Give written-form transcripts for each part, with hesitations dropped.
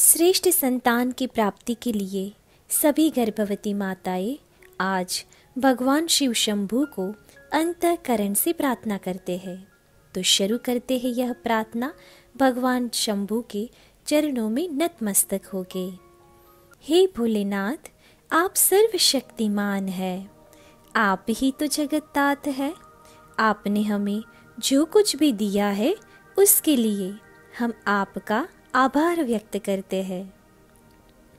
श्रेष्ठ संतान की प्राप्ति के लिए सभी गर्भवती माताएं आज भगवान शिव शंभू को अंतःकरण से प्रार्थना करते हैं। तो शुरू करते हैं यह प्रार्थना भगवान शंभू के चरणों में नतमस्तक होके। हे भोलेनाथ, आप सर्वशक्तिमान हैं, आप ही तो जगन्नाथ है। आपने हमें जो कुछ भी दिया है उसके लिए हम आपका आभार व्यक्त करते हैं।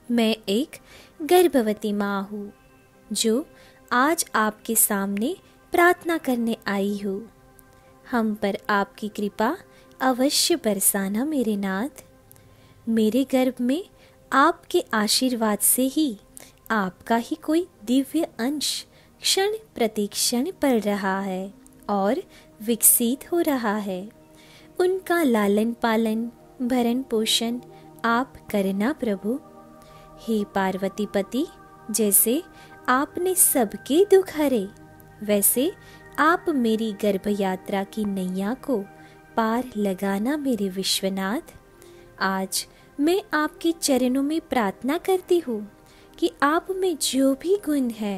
मैं एक गर्भवती माँ हूँ जो आज आपके सामने प्रार्थना करने आई हूँ। हम पर आपकी कृपा अवश्य बरसाना मेरे नाथ। मेरे गर्भ में आपके आशीर्वाद से ही आपका ही कोई दिव्य अंश क्षण प्रतिक्षण पल रहा है और विकसित हो रहा है। उनका लालन पालन भरण पोषण आप करना प्रभु। हे पार्वती पति, जैसे आपने सबके दुख हरे, वैसे आप मेरी गर्भ यात्रा की नैया को पार लगाना मेरे विश्वनाथ। आज मैं आपके चरणों में प्रार्थना करती हूँ कि आप में जो भी गुण है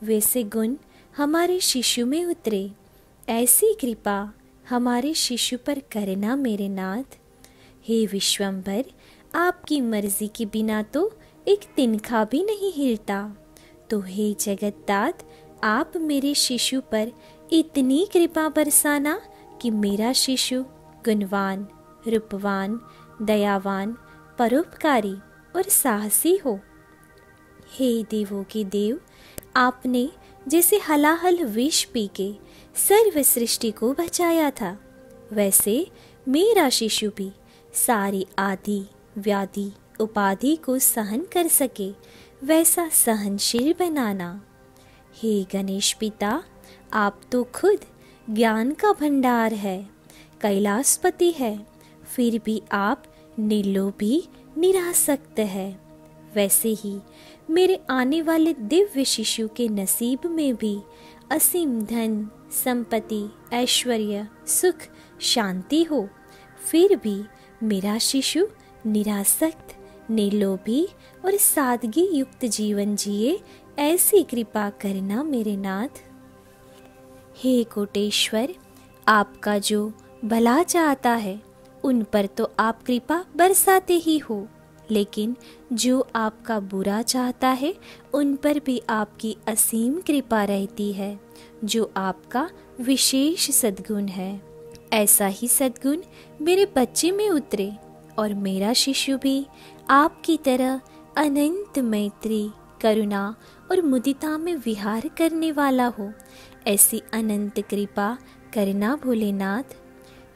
वैसे गुण हमारे शिशु में उतरे। ऐसी कृपा हमारे शिशु पर करना मेरे नाथ। हे विश्वंभर, आपकी मर्जी के बिना तो एक तिनका भी नहीं हिलता। तो हे जगन्नाथ, आप मेरे शिशु पर इतनी कृपा बरसाना कि मेरा शिशु गुणवान, रूपवान, दयावान, परोपकारी और साहसी हो। हे देवों के देव, आपने जैसे हलाहल विष पी के सर्व सृष्टि को बचाया था, वैसे मेरा शिशु भी सारी आदि व्याधि उपाधि को सहन कर सके वैसा सहनशील बनाना। हे गणेश पिता, आप तो खुद ज्ञान का भंडार है, कैलाशपति है, फिर भी आप निर्लोभी निरासक्त है। वैसे ही मेरे आने वाले दिव्य शिशु के नसीब में भी असीम धन संपत्ति ऐश्वर्य सुख शांति हो, फिर भी मेरा शिशु निरासक्त निर्लोभी और सादगी युक्त जीवन जिए, ऐसी कृपा करना मेरे नाथ। हे कोटेश्वर, आपका जो भला चाहता है उन पर तो आप कृपा बरसाते ही हो, लेकिन जो आपका बुरा चाहता है उन पर भी आपकी असीम कृपा रहती है, जो आपका विशेष सद्गुण है। ऐसा ही सद्गुण मेरे बच्चे में उतरे और मेरा शिशु भी आपकी तरह अनंत मैत्री करुणा और मुदिता में विहार करने वाला हो, ऐसी अनंत कृपा करना भोलेनाथ।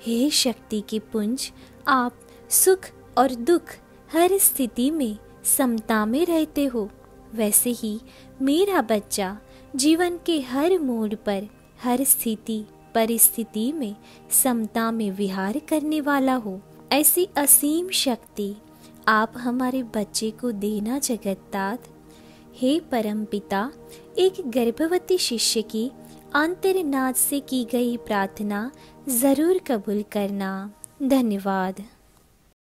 हे शक्ति के पुंज, आप सुख और दुख हर स्थिति में समता में रहते हो, वैसे ही मेरा बच्चा जीवन के हर मोड़ पर हर स्थिति परिस्थिति में समता में विहार करने वाला हो, ऐसी असीम शक्ति आप हमारे बच्चे को देना जगन्नाथ। हे परमपिता, एक गर्भवती शिष्य की अंतर्नाद से की गई प्रार्थना जरूर कबूल करना। धन्यवाद।